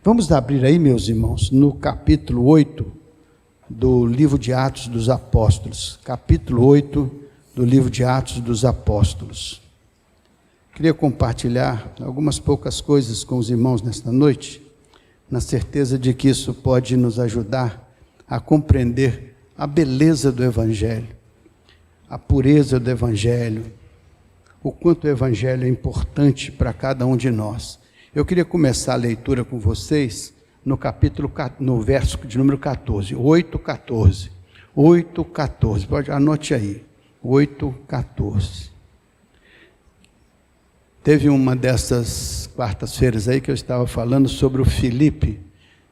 Vamos abrir aí, meus irmãos, no capítulo 8 do livro de Atos dos Apóstolos. Capítulo 8 do livro de Atos dos Apóstolos. Queria compartilhar algumas poucas coisas com os irmãos nesta noite, na certeza de que isso pode nos ajudar a compreender a beleza do Evangelho, a pureza do Evangelho, o quanto o Evangelho é importante para cada um de nós. Eu queria começar a leitura com vocês no verso de número 14, 8:14. 8:14, pode, anote aí, 8:14. Teve uma dessas quartas-feiras aí que eu estava falando sobre o Filipe,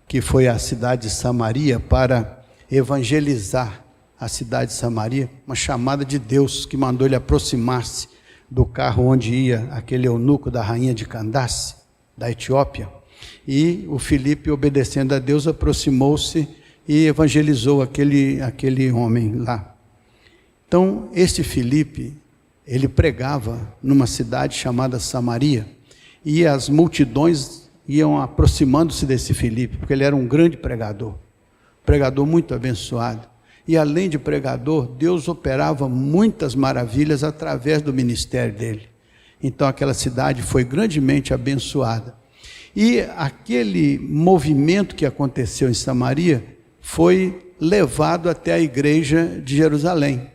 que foi à cidade de Samaria para evangelizar a cidade de Samaria, uma chamada de Deus que mandou ele aproximar-se do carro onde ia aquele eunuco da rainha de Candace, da Etiópia, e o Filipe, obedecendo a Deus, aproximou-se e evangelizou aquele homem lá. Então, este Filipe, ele pregava numa cidade chamada Samaria, e as multidões iam aproximando-se desse Filipe, porque ele era um grande pregador muito abençoado, e além de pregador, Deus operava muitas maravilhas através do ministério dele. Então aquela cidade foi grandemente abençoada. E aquele movimento que aconteceu em Samaria foi levado até a igreja de Jerusalém.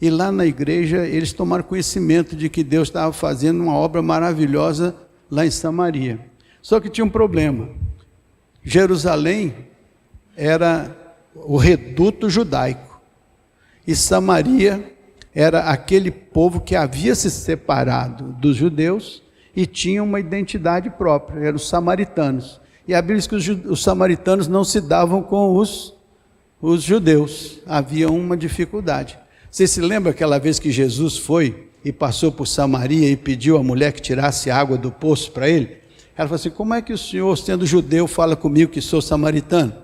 E lá na igreja eles tomaram conhecimento de que Deus estava fazendo uma obra maravilhosa lá em Samaria. Só que tinha um problema. Jerusalém era o reduto judaico. E Samaria era aquele povo que havia se separado dos judeus e tinha uma identidade própria, eram os samaritanos. E a Bíblia diz que os samaritanos não se davam com os judeus, havia uma dificuldade. Você se lembra aquela vez que Jesus foi e passou por Samaria e pediu à mulher que tirasse água do poço para ele? Ela falou assim: como é que o senhor, sendo judeu, fala comigo que sou samaritano?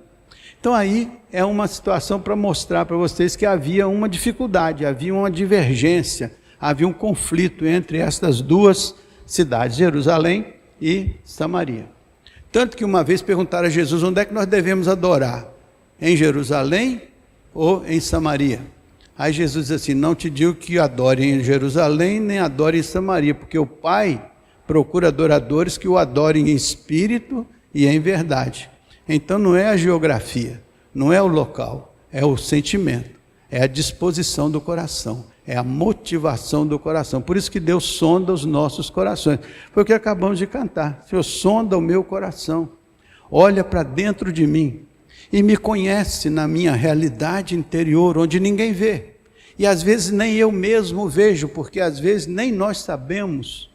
Então aí é uma situação para mostrar para vocês que havia uma dificuldade, havia uma divergência, havia um conflito entre estas duas cidades, Jerusalém e Samaria. Tanto que uma vez perguntaram a Jesus: onde é que nós devemos adorar? Em Jerusalém ou em Samaria? Aí Jesus disse assim: não te digo que adorem em Jerusalém, nem adorem em Samaria, porque o Pai procura adoradores que o adorem em espírito e em verdade. Então não é a geografia, não é o local, é o sentimento, é a disposição do coração, é a motivação do coração. Por isso que Deus sonda os nossos corações. Foi o que acabamos de cantar: Senhor, sonda o meu coração, olha para dentro de mim e me conhece na minha realidade interior, onde ninguém vê. E às vezes nem eu mesmo vejo, porque às vezes nem nós sabemos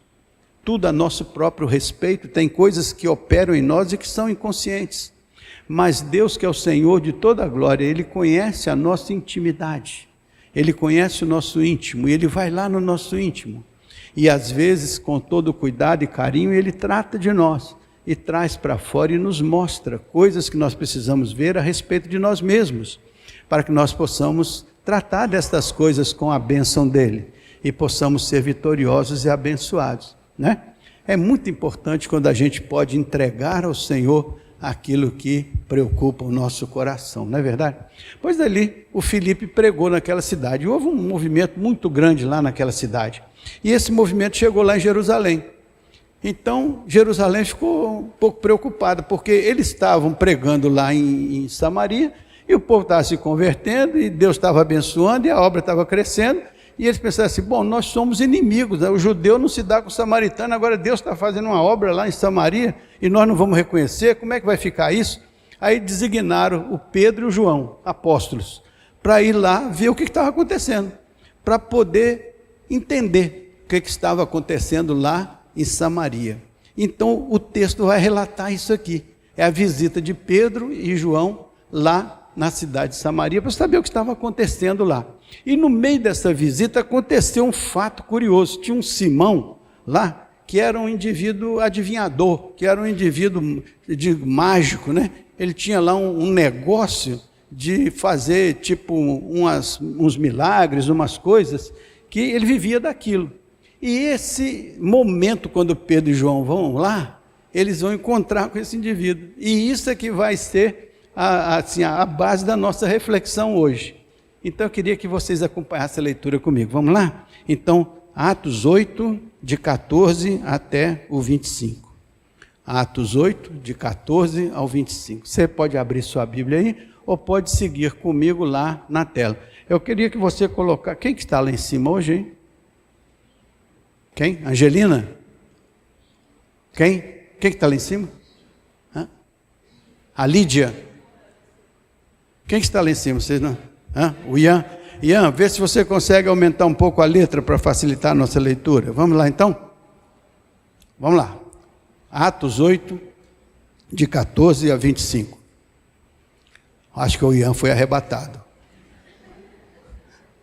tudo a nosso próprio respeito. Tem coisas que operam em nós e que são inconscientes. Mas Deus, que é o Senhor de toda a glória, Ele conhece a nossa intimidade, Ele conhece o nosso íntimo, e Ele vai lá no nosso íntimo, e às vezes com todo cuidado e carinho, Ele trata de nós, e traz para fora e nos mostra coisas que nós precisamos ver a respeito de nós mesmos, para que nós possamos tratar destas coisas com a bênção dEle, e possamos ser vitoriosos e abençoados, né? É muito importante quando a gente pode entregar ao Senhor aquilo que preocupa o nosso coração, não é verdade? Pois ali o Filipe pregou naquela cidade, houve um movimento muito grande lá naquela cidade, e esse movimento chegou lá em Jerusalém. Então Jerusalém ficou um pouco preocupada, porque eles estavam pregando lá em Samaria, e o povo estava se convertendo, e Deus estava abençoando, e a obra estava crescendo, e eles pensaram assim: bom, nós somos inimigos, o judeu não se dá com o samaritano, agora Deus está fazendo uma obra lá em Samaria, e nós não vamos reconhecer, como é que vai ficar isso? Aí designaram o Pedro e o João, apóstolos, para ir lá ver o que estava acontecendo, para poder entender o que estava acontecendo lá em Samaria. Então o texto vai relatar isso aqui, é a visita de Pedro e João lá na cidade de Samaria, para saber o que estava acontecendo lá. E no meio dessa visita aconteceu um fato curioso. Tinha um Simão lá, que era um indivíduo adivinhador, que era um indivíduo mágico, né? Ele tinha lá um negócio de fazer tipo uns milagres, umas coisas, que ele vivia daquilo. E esse momento, quando Pedro e João vão lá, eles vão encontrar com esse indivíduo. E isso é que vai ser a base da nossa reflexão hoje. Então eu queria que vocês acompanhassem a leitura comigo. Vamos lá? Então, Atos 8, de 14 até o 25. Atos 8, de 14 ao 25. Você pode abrir sua Bíblia aí, ou pode seguir comigo lá na tela. Eu queria que você colocasse... Quem que está lá em cima hoje, hein? Quem? Angelina? Quem? Quem que está lá em cima? Hã? A Lídia? Quem que está lá em cima? Vocês não? Hã? O Ian? Ian, vê se você consegue aumentar um pouco a letra para facilitar a nossa leitura. Vamos lá então? Vamos lá. Atos 8, de 14 a 25. Acho que o Ian foi arrebatado.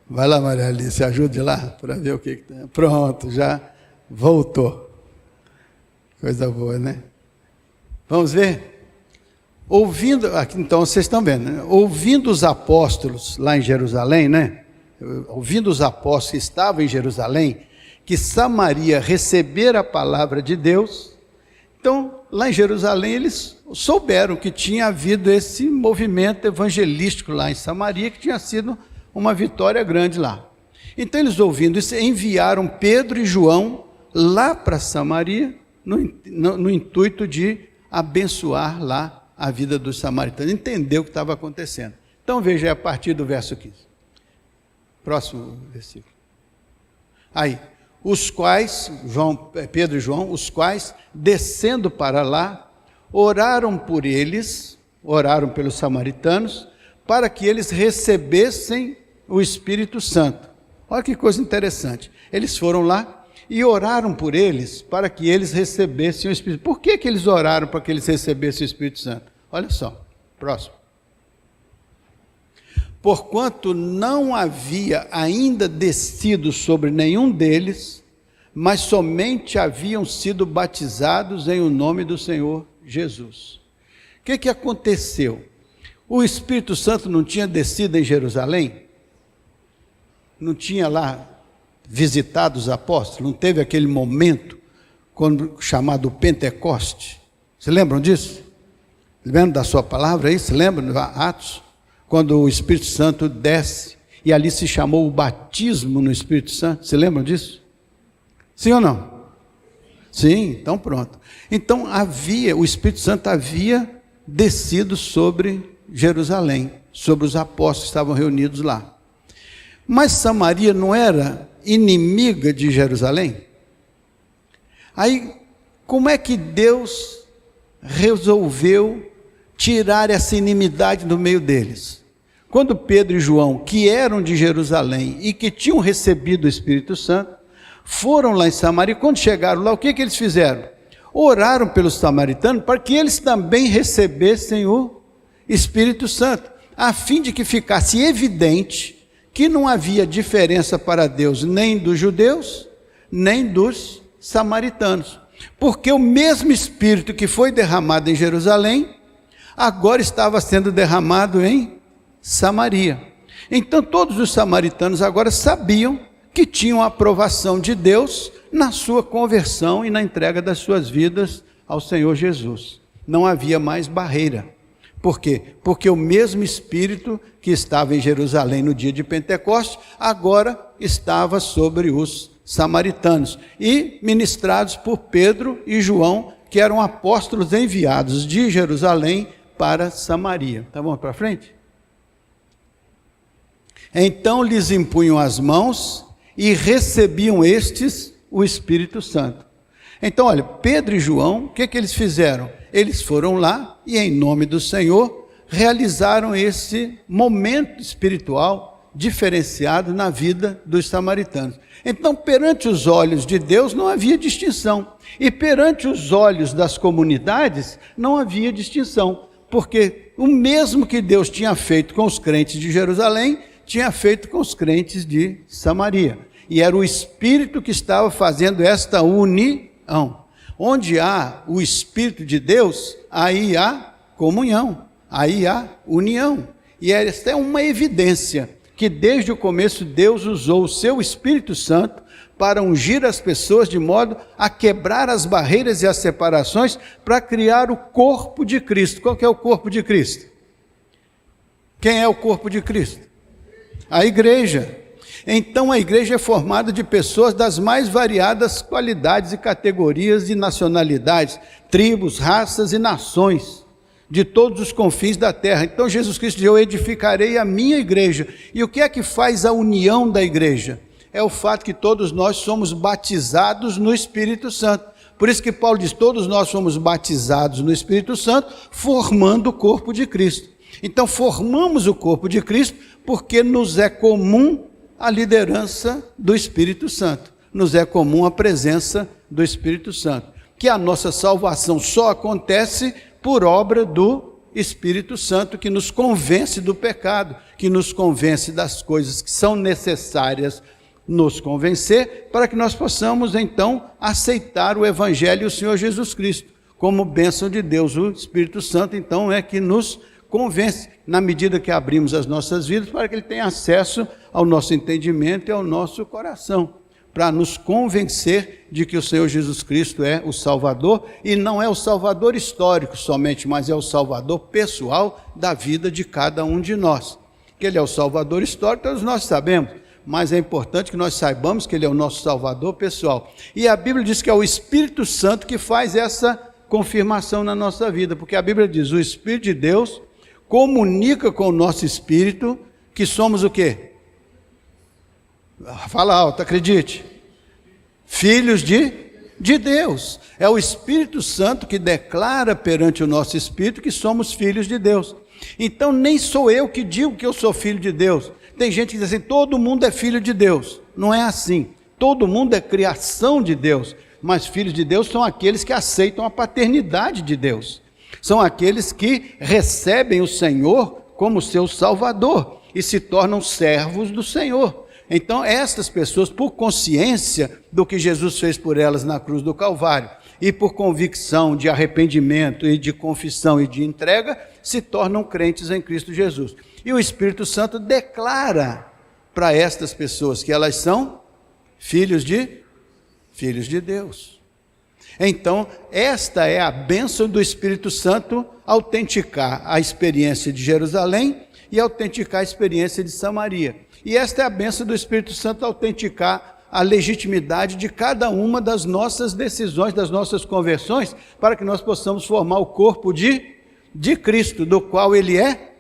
Vai lá, Maria Alice, ajude lá para ver o que tem. Pronto, já voltou. Coisa boa, né? Vamos ver? Ouvindo, aqui, então vocês estão vendo, né? Ouvindo os apóstolos lá em Jerusalém, né? Ouvindo os apóstolos que estavam em Jerusalém, que Samaria recebera a palavra de Deus, então lá em Jerusalém eles souberam que tinha havido esse movimento evangelístico lá em Samaria, que tinha sido uma vitória grande lá. Então eles ouvindo isso, enviaram Pedro e João lá para Samaria, no intuito de abençoar lá a vida dos samaritanos, entender o que estava acontecendo. Então veja aí a partir do verso 15. Próximo versículo. Aí, os quais, Pedro e João, os quais, descendo para lá, oraram por eles, oraram pelos samaritanos, para que eles recebessem o Espírito Santo. Olha que coisa interessante. Eles foram lá e oraram por eles para que eles recebessem o Espírito. Por que eles oraram para que eles recebessem o Espírito Santo? Olha só, próximo. Porquanto não havia ainda descido sobre nenhum deles, mas somente haviam sido batizados em o nome do Senhor Jesus. O que aconteceu? O Espírito Santo não tinha descido em Jerusalém? Não tinha lá visitado os apóstolos? Não teve aquele momento chamado Pentecoste? Se lembram disso? Lembram da sua palavra aí? Se lembram de Atos? Quando o Espírito Santo desce, e ali se chamou o batismo no Espírito Santo. Se lembram disso? Sim ou não? Sim, então pronto. Então o Espírito Santo havia descido sobre Jerusalém, sobre os apóstolos que estavam reunidos lá. Mas Samaria não era inimiga de Jerusalém? Aí, como é que Deus resolveu tirar essa inimidade do meio deles? Quando Pedro e João, que eram de Jerusalém e que tinham recebido o Espírito Santo, foram lá em Samaria, quando chegaram lá, o que eles fizeram? Oraram pelos samaritanos para que eles também recebessem o Espírito Santo, a fim de que ficasse evidente que não havia diferença para Deus, nem dos judeus, nem dos samaritanos, porque o mesmo Espírito que foi derramado em Jerusalém, agora estava sendo derramado em Samaria. Então todos os samaritanos agora sabiam que tinham a aprovação de Deus na sua conversão e na entrega das suas vidas ao Senhor Jesus. Não havia mais barreira. Por quê? Porque o mesmo Espírito que estava em Jerusalém no dia de Pentecostes, agora estava sobre os samaritanos, e ministrados por Pedro e João, que eram apóstolos enviados de Jerusalém para Samaria. Tá bom, para frente? Então lhes impunham as mãos e recebiam estes o Espírito Santo. Então, olha, Pedro e João, o que eles fizeram? Eles foram lá e, em nome do Senhor, realizaram esse momento espiritual diferenciado na vida dos samaritanos. Então, perante os olhos de Deus não havia distinção, e perante os olhos das comunidades não havia distinção, porque o mesmo que Deus tinha feito com os crentes de Jerusalém, tinha feito com os crentes de Samaria, e era o Espírito que estava fazendo esta união. Onde há o Espírito de Deus, aí há comunhão, aí há união. E esta é uma evidência que desde o começo Deus usou o seu Espírito Santo para ungir as pessoas de modo a quebrar as barreiras e as separações para criar o corpo de Cristo. Qual que é o corpo de Cristo? Quem é o corpo de Cristo? A igreja. Então a igreja é formada de pessoas das mais variadas qualidades e categorias e nacionalidades, tribos, raças e nações, de todos os confins da terra. Então Jesus Cristo diz: eu edificarei a minha igreja. E o que é que faz a união da igreja? É o fato que todos nós somos batizados no Espírito Santo. Por isso que Paulo diz: todos nós somos batizados no Espírito Santo, formando o corpo de Cristo. Então formamos o corpo de Cristo porque nos é comum a liderança do Espírito Santo, nos é comum a presença do Espírito Santo, que a nossa salvação só acontece por obra do Espírito Santo, que nos convence do pecado, que nos convence das coisas que são necessárias nos convencer, para que nós possamos então aceitar o Evangelho e o Senhor Jesus Cristo como bênção de Deus. O Espírito Santo então é que nos convence, na medida que abrimos as nossas vidas, para que Ele tenha acesso ao nosso entendimento e ao nosso coração, para nos convencer de que o Senhor Jesus Cristo é o Salvador, e não é o Salvador histórico somente, mas é o Salvador pessoal da vida de cada um de nós. Que Ele é o Salvador histórico, todos nós sabemos, mas é importante que nós saibamos que Ele é o nosso Salvador pessoal. E a Bíblia diz que é o Espírito Santo que faz essa confirmação na nossa vida, porque a Bíblia diz: o Espírito de Deus comunica com o nosso espírito que somos o quê? Fala alto, acredite. Filhos de Deus. É o Espírito Santo que declara perante o nosso espírito que somos filhos de Deus. Então nem sou eu que digo que eu sou filho de Deus. Tem gente que diz assim: todo mundo é filho de Deus. Não é assim. Todo mundo é criação de Deus, mas filhos de Deus são aqueles que aceitam a paternidade de Deus. São aqueles que recebem o Senhor como seu Salvador e se tornam servos do Senhor. Então, estas pessoas, por consciência do que Jesus fez por elas na cruz do Calvário, e por convicção de arrependimento e de confissão e de entrega, se tornam crentes em Cristo Jesus. E o Espírito Santo declara para estas pessoas que elas são filhos de Deus. Então, esta é a bênção do Espírito Santo, autenticar a experiência de Jerusalém e autenticar a experiência de Samaria. E esta é a bênção do Espírito Santo, autenticar a legitimidade de cada uma das nossas decisões, das nossas conversões, para que nós possamos formar o corpo de Cristo, do qual Ele é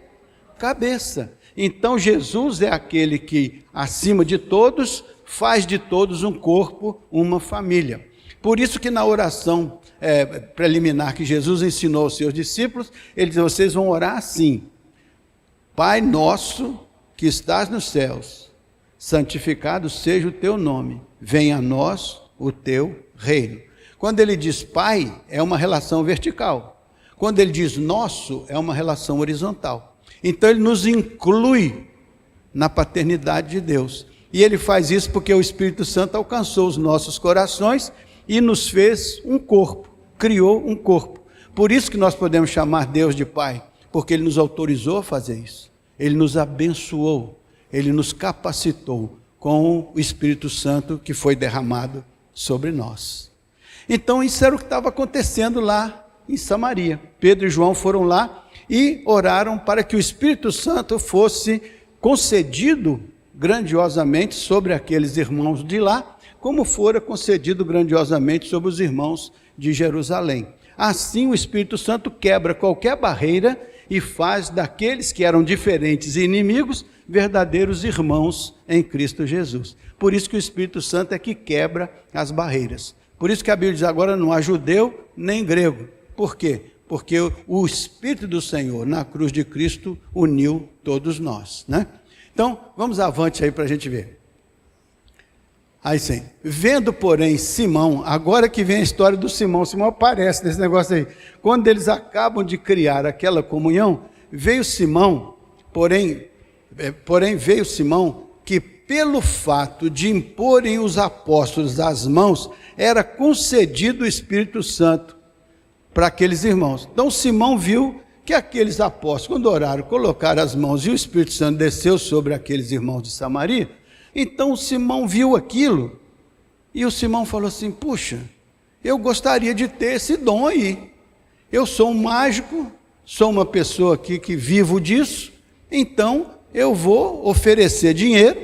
cabeça. Então, Jesus é aquele que, acima de todos, faz de todos um corpo, uma família. Por isso que na oração preliminar que Jesus ensinou aos seus discípulos, ele diz: vocês vão orar assim: Pai nosso que estás nos céus, santificado seja o teu nome, venha a nós o teu reino. Quando ele diz Pai, é uma relação vertical. Quando ele diz nosso, é uma relação horizontal. Então ele nos inclui na paternidade de Deus. E ele faz isso porque o Espírito Santo alcançou os nossos corações e nos fez um corpo, criou um corpo. Por isso que nós podemos chamar Deus de Pai, porque Ele nos autorizou a fazer isso. Ele nos abençoou, Ele nos capacitou com o Espírito Santo que foi derramado sobre nós. Então isso era o que estava acontecendo lá em Samaria. Pedro e João foram lá e oraram para que o Espírito Santo fosse concedido grandiosamente sobre aqueles irmãos de lá, como fora concedido grandiosamente sobre os irmãos de Jerusalém. Assim o Espírito Santo quebra qualquer barreira e faz daqueles que eram diferentes e inimigos, verdadeiros irmãos em Cristo Jesus. Por isso que o Espírito Santo é que quebra as barreiras. Por isso que a Bíblia diz: agora não há judeu nem grego. Por quê? Porque o Espírito do Senhor na cruz de Cristo uniu todos nós, né? Então, vamos avante aí para a gente ver. Aí sim, vendo porém Simão, agora que vem a história do Simão aparece nesse negócio aí. Quando eles acabam de criar aquela comunhão, veio Simão, porém veio Simão, que pelo fato de imporem os apóstolos as mãos, era concedido o Espírito Santo para aqueles irmãos. Então Simão viu que aqueles apóstolos, quando oraram, colocaram as mãos e o Espírito Santo desceu sobre aqueles irmãos de Samaria. Então Simão viu aquilo E o Simão falou assim: puxa, eu gostaria de ter esse dom aí. Eu sou um mágico, sou uma pessoa aqui que vivo disso, então eu vou oferecer dinheiro,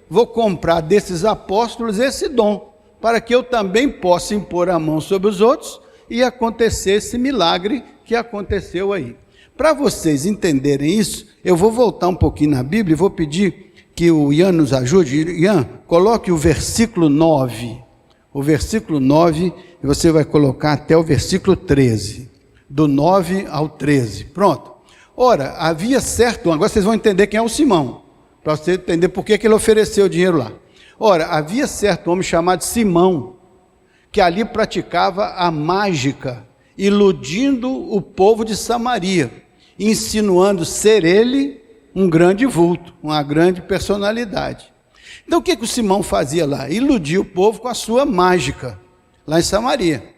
vou comprar desses apóstolos esse dom, para que eu também possa impor a mão sobre os outros e acontecer esse milagre que aconteceu aí. Para vocês entenderem isso, eu vou voltar um pouquinho na Bíblia e vou pedir que o Ian nos ajude. Ian, coloque o versículo 9. O versículo 9, e você vai colocar até o versículo 13. Do 9 ao 13. Pronto. Ora, havia certo, agora vocês vão entender quem é o Simão, para você entender por que ele ofereceu o dinheiro lá. Ora, havia certo homem chamado Simão, que ali praticava a mágica, iludindo o povo de Samaria, insinuando ser ele um grande vulto, uma grande personalidade. Então o que o Simão fazia lá? Iludia o povo com a sua mágica, lá em Samaria.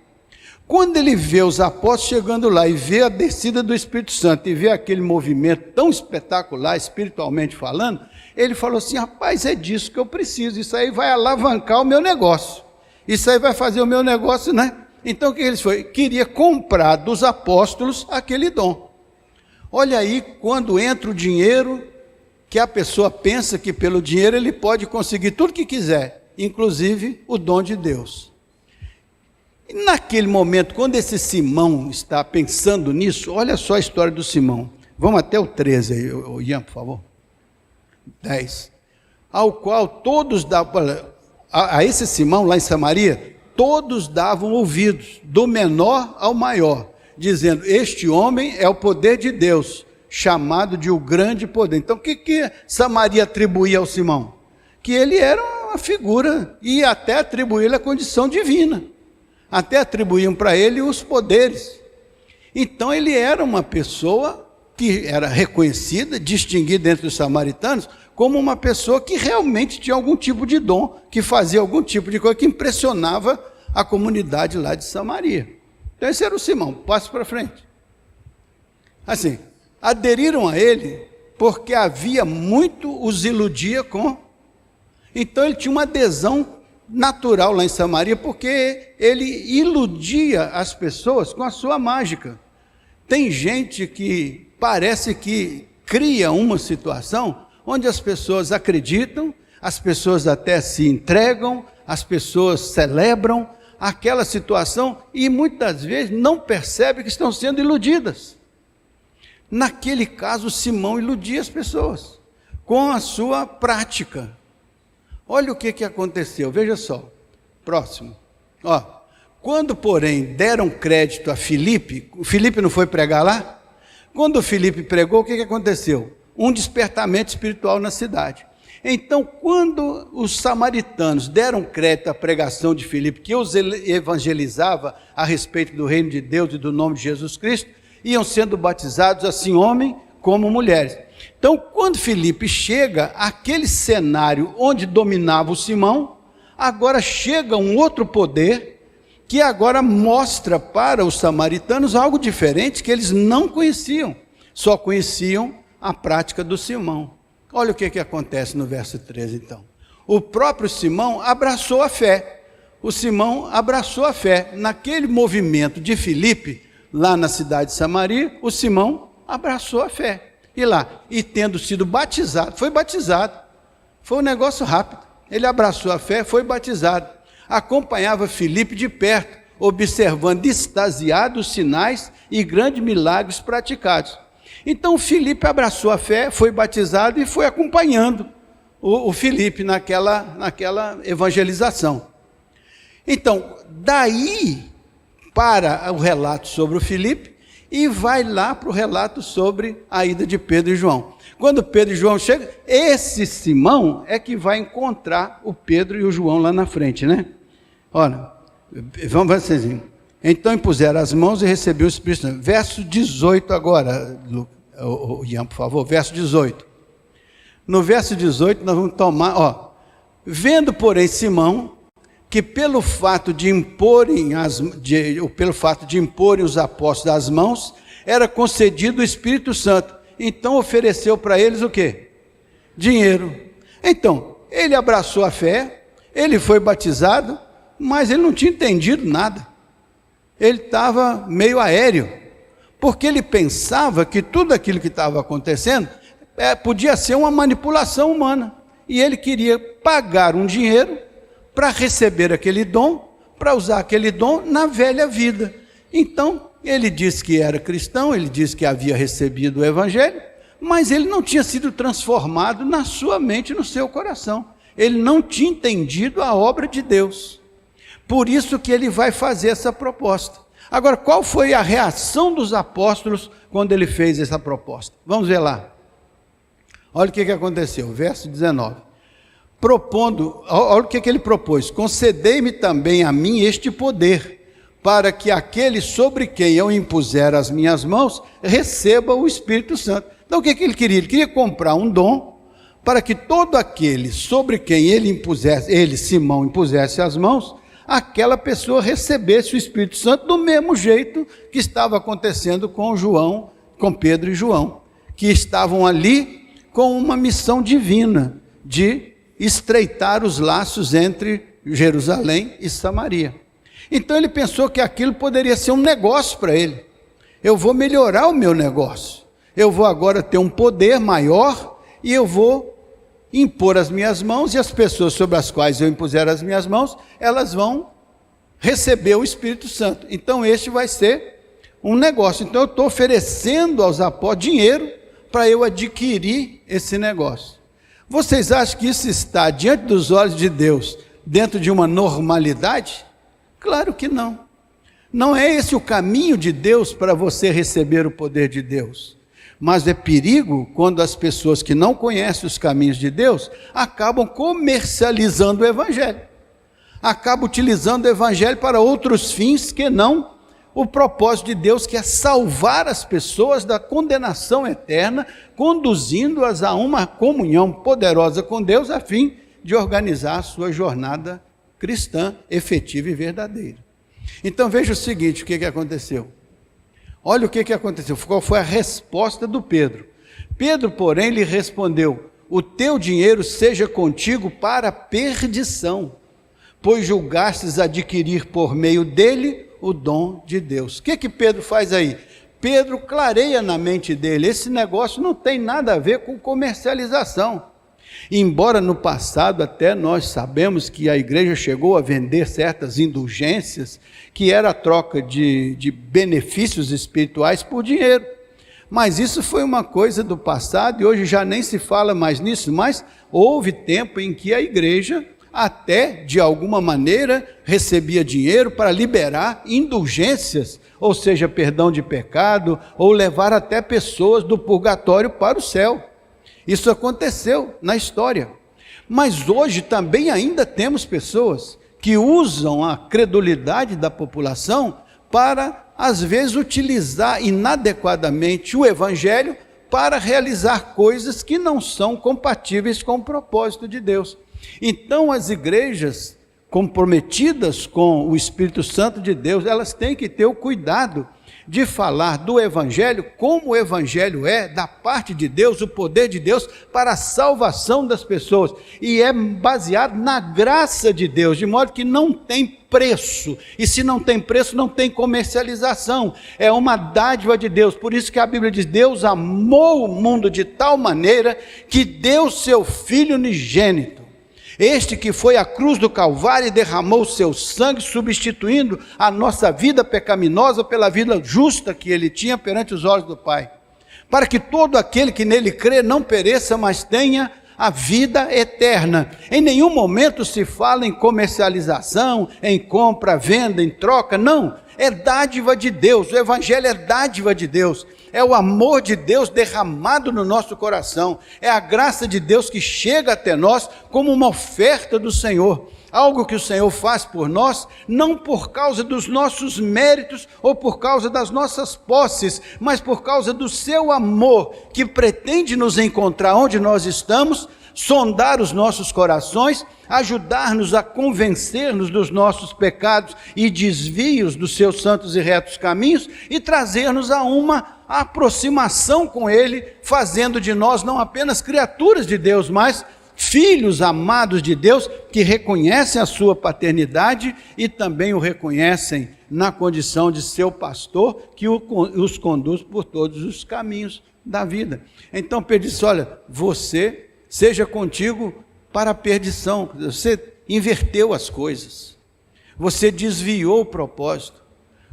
Quando ele vê os apóstolos chegando lá e vê a descida do Espírito Santo e vê aquele movimento tão espetacular, espiritualmente falando, ele falou assim: rapaz, é disso que eu preciso, isso aí vai alavancar o meu negócio, isso aí vai fazer o meu negócio, né? Então o que eles foi? Queria comprar dos apóstolos aquele dom. Olha aí, quando entra o dinheiro, que a pessoa pensa que pelo dinheiro ele pode conseguir tudo que quiser, inclusive o dom de Deus. E naquele momento, quando esse Simão está pensando nisso, olha só a história do Simão. Vamos até o 13 aí, Ian, por favor. 10. Ao qual todos davam, a esse Simão lá em Samaria, todos davam ouvidos, do menor ao maior, dizendo: este homem é o poder de Deus, chamado de o grande poder. Então o que Samaria atribuía ao Simão? Que ele era uma figura, e até atribuía a condição divina, até atribuíam para ele os poderes. Então ele era uma pessoa que era reconhecida, distinguida entre os samaritanos, como uma pessoa que realmente tinha algum tipo de dom, que fazia algum tipo de coisa que impressionava a comunidade lá de Samaria. Então esse era o Simão. Passe para frente. Assim, aderiram a ele porque havia muito os iludia com. Então ele tinha uma adesão natural lá em Samaria, porque ele iludia as pessoas com a sua mágica. Tem gente que parece que cria uma situação onde as pessoas acreditam, as pessoas até se entregam, as pessoas celebram aquela situação e muitas vezes não percebem que estão sendo iludidas. Naquele caso, Simão iludia as pessoas com a sua prática. Olha o que aconteceu, veja só, próximo. Quando, porém, deram crédito a Filipe, o Filipe não foi pregar lá? Quando o Filipe pregou, o que aconteceu? Um despertamento espiritual na cidade. Então, quando os samaritanos deram crédito à pregação de Filipe, que os evangelizava a respeito do reino de Deus e do nome de Jesus Cristo, iam sendo batizados, assim homens como mulheres. Então, quando Filipe chega, aquele cenário onde dominava o Simão, agora chega um outro poder, que agora mostra para os samaritanos algo diferente que eles não conheciam, só conheciam a prática do Simão. Olha o que acontece no verso 13 então. O próprio Simão abraçou a fé. O Simão abraçou a fé. Naquele movimento de Filipe, lá na cidade de Samaria, o Simão abraçou a fé. E lá, e tendo sido batizado, foi batizado. Foi um negócio rápido. Ele abraçou a fé, foi batizado. Acompanhava Filipe de perto, observando extasiado os sinais e grandes milagres praticados. Então Filipe abraçou a fé, foi batizado e foi acompanhando o Filipe naquela evangelização. Então, daí para o relato sobre o Filipe e vai lá para o relato sobre a ida de Pedro e João. Quando Pedro e João chegam, esse Simão é que vai encontrar o Pedro e o João lá na frente, né? Olha, vamos ver assim. Então impuseram as mãos e recebeu o Espírito Santo. Verso 18 agora, Ian, por favor, verso 18. No verso 18 nós vamos tomar, vendo porém Simão, que pelo fato de imporem os apóstolos as mãos, era concedido o Espírito Santo. Então ofereceu para eles o quê? Dinheiro. Então, ele abraçou a fé, ele foi batizado, mas ele não tinha entendido nada. Ele estava meio aéreo, porque ele pensava que tudo aquilo que estava acontecendo podia ser uma manipulação humana. E ele queria pagar um dinheiro para receber aquele dom, para usar aquele dom na velha vida. Então, ele disse que era cristão, ele disse que havia recebido o evangelho, mas ele não tinha sido transformado na sua mente, no seu coração. Ele não tinha entendido a obra de Deus. Por isso que ele vai fazer essa proposta. Agora, qual foi a reação dos apóstolos quando ele fez essa proposta? Vamos ver lá. Olha o que aconteceu, verso 19. Olha o que ele propôs: concedei-me também a mim este poder, para que aquele sobre quem eu impuser as minhas mãos, receba o Espírito Santo. Então o que ele queria? Ele queria comprar um dom, para que todo aquele sobre quem ele, Simão, impusesse as mãos, aquela pessoa recebesse o Espírito Santo do mesmo jeito que estava acontecendo com João, com Pedro e João, que estavam ali com uma missão divina de estreitar os laços entre Jerusalém e Samaria. Então ele pensou que aquilo poderia ser um negócio para ele. Eu vou melhorar o meu negócio. Eu vou agora ter um poder maior e eu vou impor as minhas mãos, e as pessoas sobre as quais eu impuser as minhas mãos, elas vão receber o Espírito Santo. Então este vai ser um negócio. Então eu estou oferecendo aos apóstolos dinheiro para eu adquirir esse negócio. Vocês acham que isso está diante dos olhos de Deus, dentro de uma normalidade? Claro que não. Não é esse o caminho de Deus para você receber o poder de Deus. Mas é perigo quando as pessoas que não conhecem os caminhos de Deus acabam comercializando o evangelho. Acabam utilizando o evangelho para outros fins que não o propósito de Deus, que é salvar as pessoas da condenação eterna, conduzindo-as a uma comunhão poderosa com Deus, a fim de organizar a sua jornada cristã, efetiva e verdadeira. Então veja o seguinte, o que aconteceu. Olha o que aconteceu, qual foi a resposta do Pedro. Pedro, porém, lhe respondeu: o teu dinheiro seja contigo para a perdição, pois julgastes adquirir por meio dele o dom de Deus. O que Pedro faz aí? Pedro clareia na mente dele: esse negócio não tem nada a ver com comercialização. Embora no passado até nós sabemos que a igreja chegou a vender certas indulgências, que era a troca de benefícios espirituais por dinheiro. Mas isso foi uma coisa do passado e hoje já nem se fala mais nisso, mas houve tempo em que a igreja até de alguma maneira recebia dinheiro para liberar indulgências, ou seja, perdão de pecado, ou levar até pessoas do purgatório para o céu. Isso aconteceu na história. Mas hoje também ainda temos pessoas que usam a credulidade da população para, às vezes, utilizar inadequadamente o evangelho para realizar coisas que não são compatíveis com o propósito de Deus. Então as igrejas comprometidas com o Espírito Santo de Deus, elas têm que ter o cuidado de falar do evangelho como o evangelho é, da parte de Deus, o poder de Deus para a salvação das pessoas, e é baseado na graça de Deus, de modo que não tem preço, e se não tem preço, não tem comercialização, é uma dádiva de Deus. Por isso que a Bíblia diz: Deus amou o mundo de tal maneira que deu seu Filho unigênito, este que foi à cruz do Calvário e derramou o seu sangue, substituindo a nossa vida pecaminosa pela vida justa que ele tinha perante os olhos do Pai, para que todo aquele que nele crê não pereça, mas tenha a vida eterna. Em nenhum momento se fala em comercialização, em compra, venda, em troca, não. É dádiva de Deus, o evangelho é dádiva de Deus, é o amor de Deus derramado no nosso coração, é a graça de Deus que chega até nós como uma oferta do Senhor, algo que o Senhor faz por nós, não por causa dos nossos méritos ou por causa das nossas posses, mas por causa do seu amor, que pretende nos encontrar onde nós estamos, sondar os nossos corações, ajudar-nos a convencer-nos dos nossos pecados e desvios dos seus santos e retos caminhos, e trazer-nos a uma aproximação com Ele, fazendo de nós não apenas criaturas de Deus, mas filhos amados de Deus, que reconhecem a sua paternidade e também o reconhecem na condição de seu pastor, que os conduz por todos os caminhos da vida. Então Pedro disse, olha, você seja contigo para a perdição. Você inverteu as coisas, você desviou o propósito,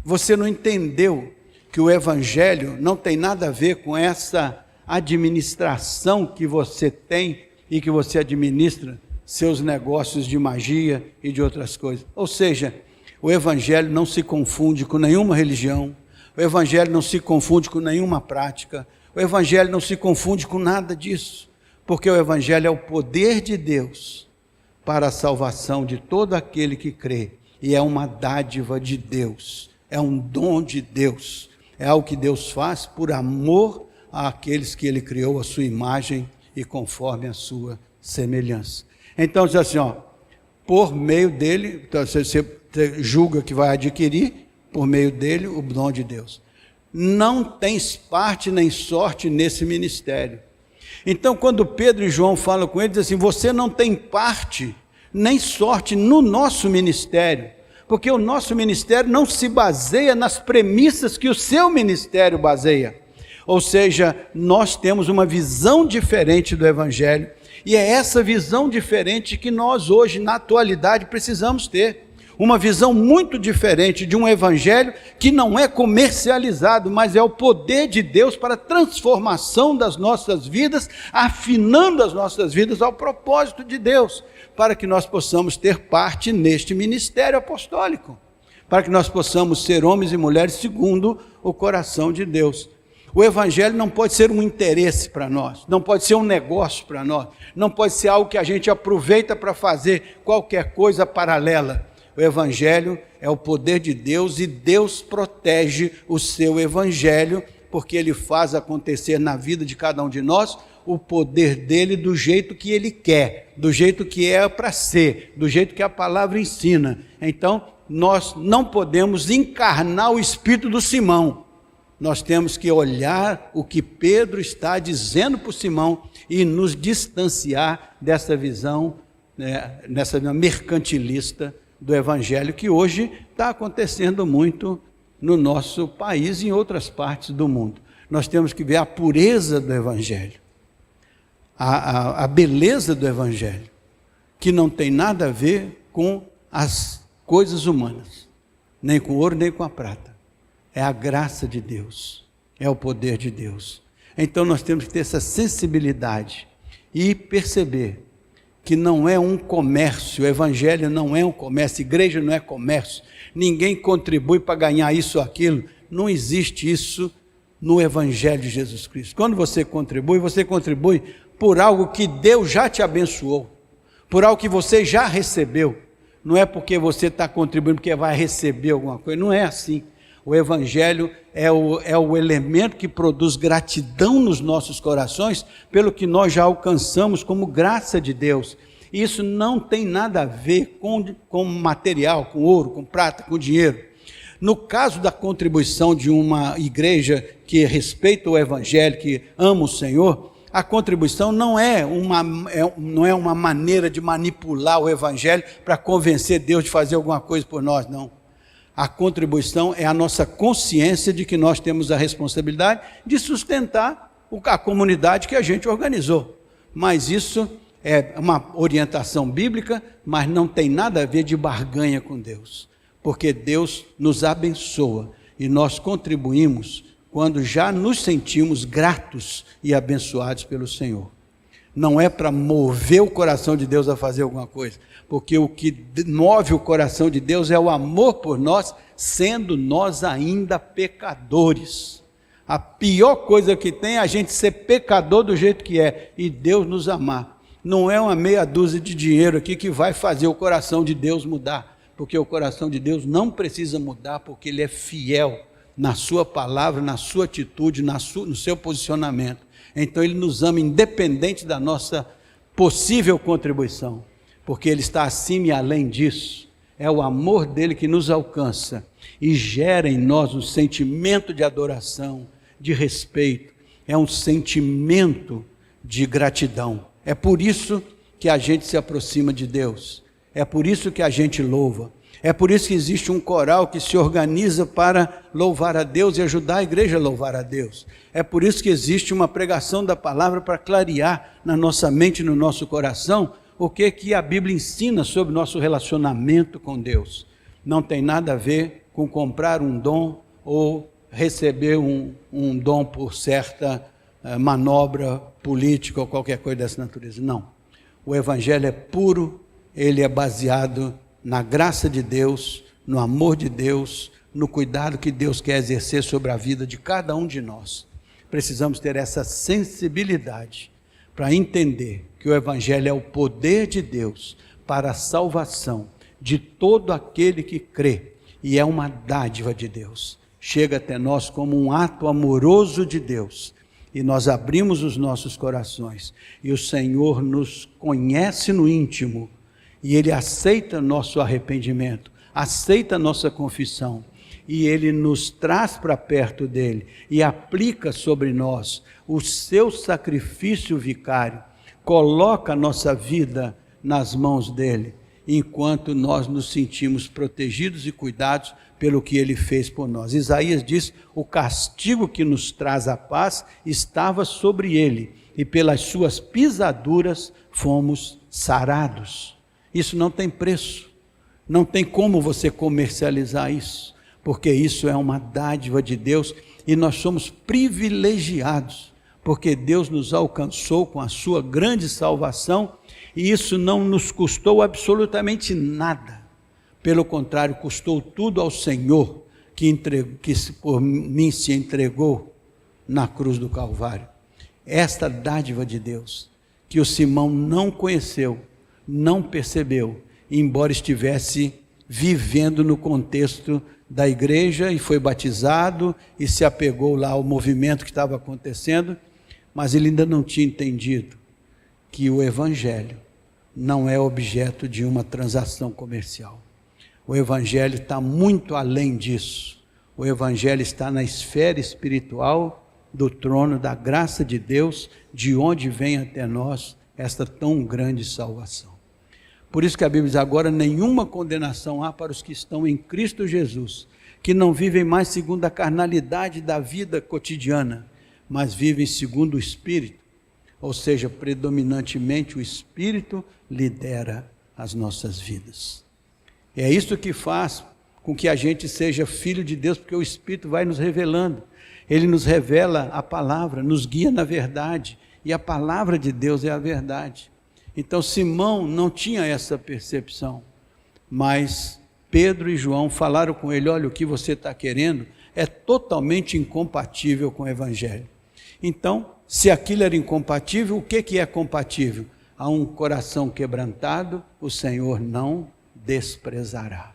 você não entendeu que o evangelho não tem nada a ver com essa administração que você tem e que você administra seus negócios de magia e de outras coisas. Ou seja, o evangelho não se confunde com nenhuma religião, o evangelho não se confunde com nenhuma prática, o evangelho não se confunde com nada disso, porque o evangelho é o poder de Deus para a salvação de todo aquele que crê, e é uma dádiva de Deus, é um dom de Deus, é algo que Deus faz por amor àqueles que Ele criou à sua imagem e conforme a sua semelhança. Então diz assim, ó, por meio dele, então, você julga que vai adquirir, por meio dele, o dom de Deus. Não tens parte nem sorte nesse ministério. Então quando Pedro e João falam com ele, diz assim, você não tem parte nem sorte no nosso ministério, porque o nosso ministério não se baseia nas premissas que o seu ministério baseia. Ou seja, nós temos uma visão diferente do evangelho, e é essa visão diferente que nós hoje, na atualidade, precisamos ter. Uma visão muito diferente de um evangelho que não é comercializado, mas é o poder de Deus para a transformação das nossas vidas, afinando as nossas vidas ao propósito de Deus, para que nós possamos ter parte neste ministério apostólico, para que nós possamos ser homens e mulheres segundo o coração de Deus. O evangelho não pode ser um interesse para nós, não pode ser um negócio para nós, não pode ser algo que a gente aproveita para fazer qualquer coisa paralela. O evangelho é o poder de Deus e Deus protege o seu evangelho, porque Ele faz acontecer na vida de cada um de nós o poder dele do jeito que Ele quer, do jeito que é para ser, do jeito que a palavra ensina. Então, nós não podemos encarnar o espírito do Simão. Nós temos que olhar o que Pedro está dizendo para o Simão e nos distanciar dessa visão, nessa mercantilista do evangelho, que hoje está acontecendo muito no nosso país e em outras partes do mundo. Nós temos que ver a pureza do evangelho, a beleza do evangelho, que não tem nada a ver com as coisas humanas, nem com o ouro, nem com a prata. É a graça de Deus, é o poder de Deus. Então nós temos que ter essa sensibilidade e perceber que não é um comércio, o evangelho não é um comércio, a igreja não é comércio, ninguém contribui para ganhar isso ou aquilo, não existe isso no evangelho de Jesus Cristo. Quando você contribui por algo que Deus já te abençoou, por algo que você já recebeu, não é porque você está contribuindo porque vai receber alguma coisa, não é assim. O evangelho é o elemento que produz gratidão nos nossos corações pelo que nós já alcançamos como graça de Deus. Isso não tem nada a ver com material, com ouro, com prata, com dinheiro. No caso da contribuição de uma igreja que respeita o evangelho, que ama o Senhor, a contribuição não é uma maneira de manipular o evangelho para convencer Deus de fazer alguma coisa por nós, não. A contribuição é a nossa consciência de que nós temos a responsabilidade de sustentar a comunidade que a gente organizou. Mas isso é uma orientação bíblica, mas não tem nada a ver de barganha com Deus. Porque Deus nos abençoa e nós contribuímos quando já nos sentimos gratos e abençoados pelo Senhor. Não é para mover o coração de Deus a fazer alguma coisa, porque o que move o coração de Deus é o amor por nós, sendo nós ainda pecadores. A pior coisa que tem é a gente ser pecador do jeito que é, e Deus nos amar. Não é uma meia dúzia de dinheiro aqui que vai fazer o coração de Deus mudar, porque o coração de Deus não precisa mudar, porque Ele é fiel na sua palavra, na sua atitude, no seu posicionamento. Então Ele nos ama independente da nossa possível contribuição, porque Ele está acima e além disso. É o amor dEle que nos alcança e gera em nós um sentimento de adoração, de respeito, é um sentimento de gratidão. É por isso que a gente se aproxima de Deus. É por isso que a gente louva. É por isso que existe um coral que se organiza para louvar a Deus e ajudar a igreja a louvar a Deus. É por isso que existe uma pregação da palavra para clarear na nossa mente e no nosso coração o que a Bíblia ensina sobre o nosso relacionamento com Deus. Não tem nada a ver com comprar um dom ou receber um dom por certa manobra política ou qualquer coisa dessa natureza. Não. O Evangelho é puro, ele é baseado na graça de Deus, no amor de Deus, no cuidado que Deus quer exercer sobre a vida de cada um de nós. Precisamos ter essa sensibilidade para entender que o Evangelho é o poder de Deus para a salvação de todo aquele que crê, e é uma dádiva de Deus. Chega até nós como um ato amoroso de Deus, e nós abrimos os nossos corações, e o Senhor nos conhece no íntimo, e Ele aceita nosso arrependimento, aceita nossa confissão, e Ele nos traz para perto dEle, e aplica sobre nós o seu sacrifício vicário, coloca a nossa vida nas mãos dEle, enquanto nós nos sentimos protegidos e cuidados pelo que Ele fez por nós. Isaías diz, o castigo que nos traz a paz estava sobre Ele, e pelas suas pisaduras fomos sarados. Isso não tem preço, não tem como você comercializar isso, porque isso é uma dádiva de Deus, e nós somos privilegiados, porque Deus nos alcançou com a sua grande salvação, e isso não nos custou absolutamente nada, pelo contrário, custou tudo ao Senhor, que por mim se entregou na cruz do Calvário. Esta dádiva de Deus, que o Simão não conheceu, não percebeu, embora estivesse vivendo no contexto da igreja e foi batizado e se apegou lá ao movimento que estava acontecendo, mas ele ainda não tinha entendido que o Evangelho não é objeto de uma transação comercial. O Evangelho está muito além disso. O Evangelho está na esfera espiritual do trono da graça de Deus, de onde vem até nós esta tão grande salvação. Por isso que a Bíblia diz, agora nenhuma condenação há para os que estão em Cristo Jesus, que não vivem mais segundo a carnalidade da vida cotidiana, mas vivem segundo o Espírito, ou seja, predominantemente o Espírito lidera as nossas vidas. É isso que faz com que a gente seja filho de Deus, porque o Espírito vai nos revelando, ele nos revela a palavra, nos guia na verdade, e a palavra de Deus é a verdade. Então Simão não tinha essa percepção, mas Pedro e João falaram com ele, olha, o que você está querendo é totalmente incompatível com o Evangelho. Então, se aquilo era incompatível, o que é compatível? A um coração quebrantado, o Senhor não desprezará.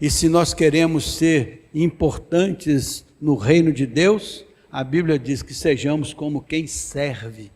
E se nós queremos ser importantes no reino de Deus, a Bíblia diz que sejamos como quem serve,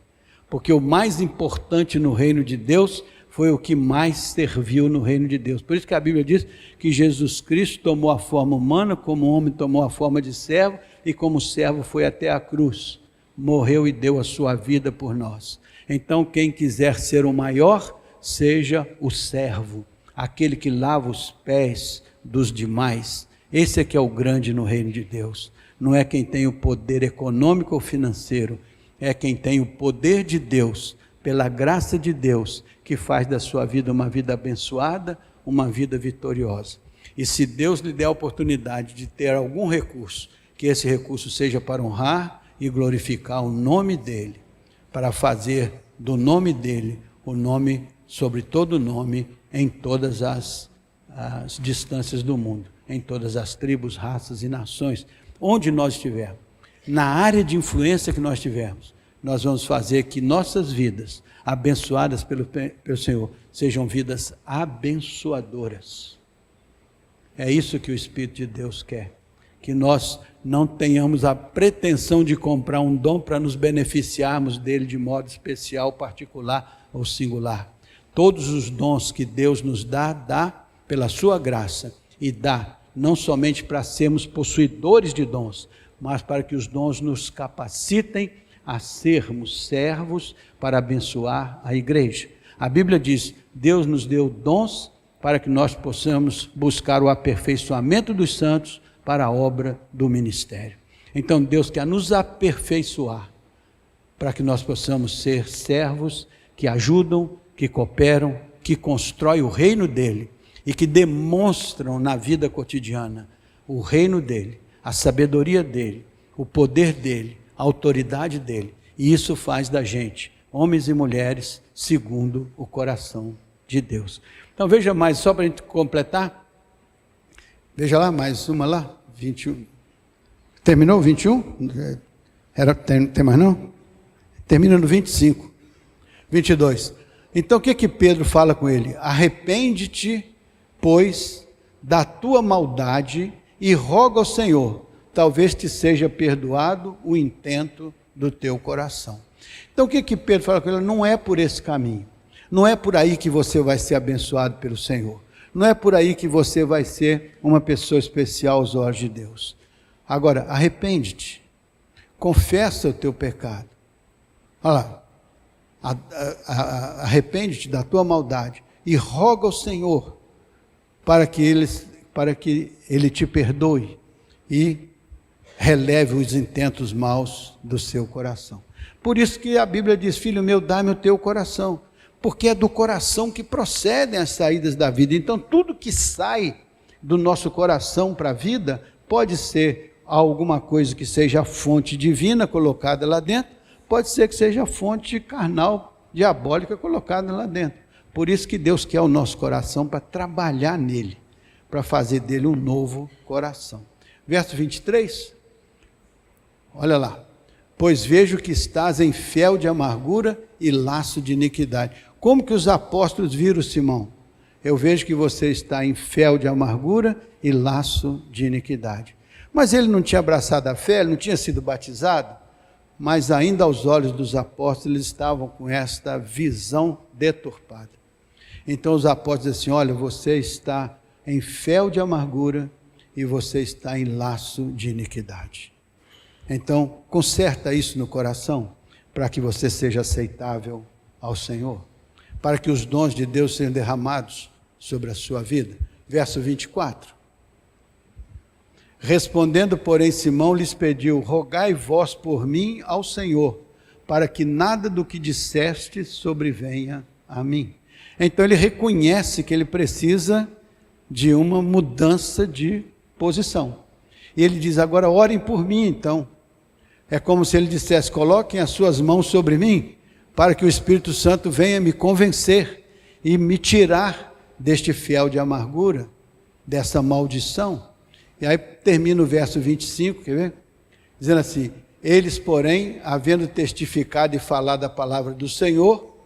porque o mais importante no reino de Deus foi o que mais serviu no reino de Deus. Por isso que a Bíblia diz que Jesus Cristo tomou a forma humana, como homem tomou a forma de servo, e como servo foi até a cruz, morreu e deu a sua vida por nós. Então quem quiser ser o maior, seja o servo, aquele que lava os pés dos demais. Esse é que é o grande no reino de Deus. Não é quem tem o poder econômico ou financeiro, é quem tem o poder de Deus, pela graça de Deus, que faz da sua vida uma vida abençoada, uma vida vitoriosa. E se Deus lhe der a oportunidade de ter algum recurso, que esse recurso seja para honrar e glorificar o nome dEle, para fazer do nome dEle o nome sobre todo nome, em todas as distâncias do mundo, em todas as tribos, raças e nações, onde nós estivermos, na área de influência que nós tivermos, nós vamos fazer que nossas vidas, abençoadas pelo Senhor, sejam vidas abençoadoras. É isso que o Espírito de Deus quer, que nós não tenhamos a pretensão de comprar um dom para nos beneficiarmos dele de modo especial, particular ou singular. Todos os dons que Deus nos dá pela sua graça, e dá não somente para sermos possuidores de dons, mas para que os dons nos capacitem a sermos servos para abençoar a igreja. A Bíblia diz, Deus nos deu dons para que nós possamos buscar o aperfeiçoamento dos santos para a obra do ministério. Então Deus quer nos aperfeiçoar, para que nós possamos ser servos que ajudam, que cooperam, que constroem o reino dele e que demonstram na vida cotidiana o reino dele, a sabedoria dele, o poder dele, a autoridade dele. E isso faz da gente homens e mulheres segundo o coração de Deus. Então veja mais, só para a gente completar, veja lá, mais uma lá, 21. Terminou o 21? Tem mais não? Termina no 25. 22. Então o que Pedro fala com ele? Arrepende-te, pois, da tua maldade e roga ao Senhor, talvez te seja perdoado o intento do teu coração. Então o que Pedro fala com ele? Não é por esse caminho. Não é por aí que você vai ser abençoado pelo Senhor. Não é por aí que você vai ser uma pessoa especial aos olhos de Deus. Agora, arrepende-te. Confessa o teu pecado. Olha lá. Arrepende-te da tua maldade e roga ao Senhor para que Ele te perdoe e releve os intentos maus do seu coração. Por isso que a Bíblia diz, filho meu, dá-me o teu coração, porque é do coração que procedem as saídas da vida. Então tudo que sai do nosso coração para a vida, pode ser alguma coisa que seja a fonte divina colocada lá dentro, pode ser que seja a fonte carnal, diabólica colocada lá dentro. Por isso que Deus quer o nosso coração para trabalhar nele, para fazer dele um novo coração. Verso 23, olha lá. Pois vejo que estás em fel de amargura e laço de iniquidade. Como que os apóstolos viram Simão? Eu vejo que você está em fel de amargura e laço de iniquidade. Mas ele não tinha abraçado a fé, ele não tinha sido batizado, mas ainda aos olhos dos apóstolos eles estavam com esta visão deturpada. Então os apóstolos dizem assim, olha, você está em fel de amargura e você está em laço de iniquidade. Então, conserta isso no coração, para que você seja aceitável ao Senhor, para que os dons de Deus sejam derramados sobre a sua vida. Verso 24. Respondendo, porém, Simão lhes pediu, rogai vós por mim ao Senhor, para que nada do que disseste sobrevenha a mim. Então ele reconhece que ele precisa de uma mudança de posição. E ele diz, agora orem por mim então. É como se ele dissesse, coloquem as suas mãos sobre mim, para que o Espírito Santo venha me convencer e me tirar deste fel de amargura, dessa maldição. E aí termina o verso 25, quer ver? Dizendo assim, eles, porém, havendo testificado e falado a palavra do Senhor,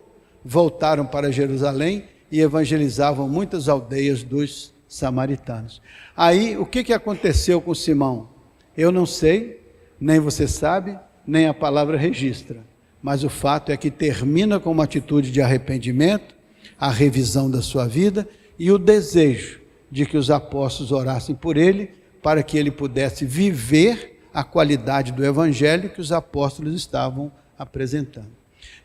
voltaram para Jerusalém e evangelizavam muitas aldeias dos samaritanos. Aí, o que aconteceu com Simão? Eu não sei, nem você sabe, nem a palavra registra. Mas o fato é que termina com uma atitude de arrependimento, a revisão da sua vida e o desejo de que os apóstolos orassem por ele, para que ele pudesse viver a qualidade do evangelho que os apóstolos estavam apresentando.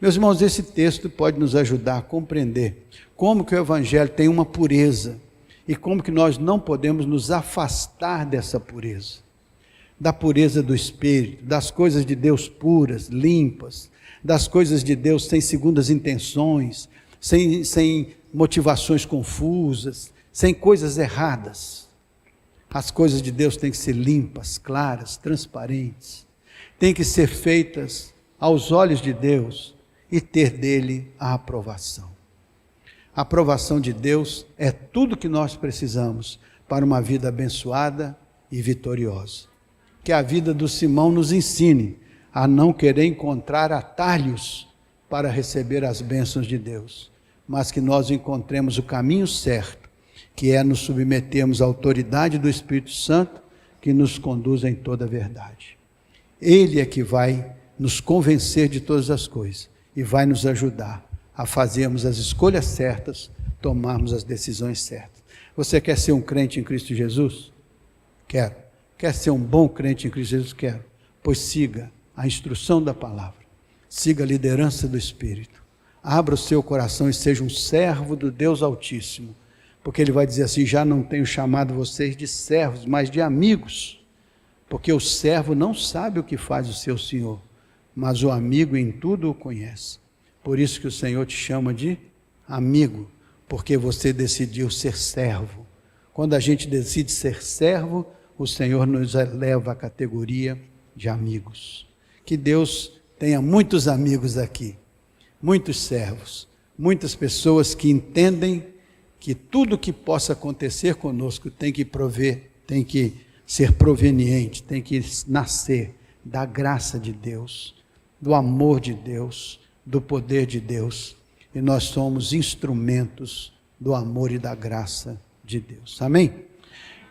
Meus irmãos, esse texto pode nos ajudar a compreender como que o evangelho tem uma pureza e como que nós não podemos nos afastar dessa pureza. Da pureza do Espírito, das coisas de Deus puras, limpas, das coisas de Deus sem segundas intenções, sem motivações confusas, sem coisas erradas. As coisas de Deus têm que ser limpas, claras, transparentes, têm que ser feitas aos olhos de Deus e ter dele a aprovação. A aprovação de Deus é tudo que nós precisamos para uma vida abençoada e vitoriosa. Que a vida do Simão nos ensine a não querer encontrar atalhos para receber as bênçãos de Deus, mas que nós encontremos o caminho certo, que é nos submetermos à autoridade do Espírito Santo, que nos conduz em toda a verdade. Ele é que vai nos convencer de todas as coisas e vai nos ajudar a fazermos as escolhas certas, tomarmos as decisões certas. Você quer ser um crente em Cristo Jesus? Quero. Quer ser um bom crente em Cristo Jesus? Quero. Pois siga a instrução da palavra, siga a liderança do Espírito, abra o seu coração e seja um servo do Deus Altíssimo, porque Ele vai dizer assim: já não tenho chamado vocês de servos, mas de amigos, porque o servo não sabe o que faz o seu senhor, mas o amigo em tudo o conhece. Por isso que o Senhor te chama de amigo, porque você decidiu ser servo. Quando a gente decide ser servo, o Senhor nos eleva à categoria de amigos. Que Deus tenha muitos amigos aqui, muitos servos, muitas pessoas que entendem que tudo que possa acontecer conosco tem que prover, tem que ser proveniente, tem que nascer da graça de Deus, do amor de Deus, do poder de Deus, e nós somos instrumentos do amor e da graça de Deus. Amém?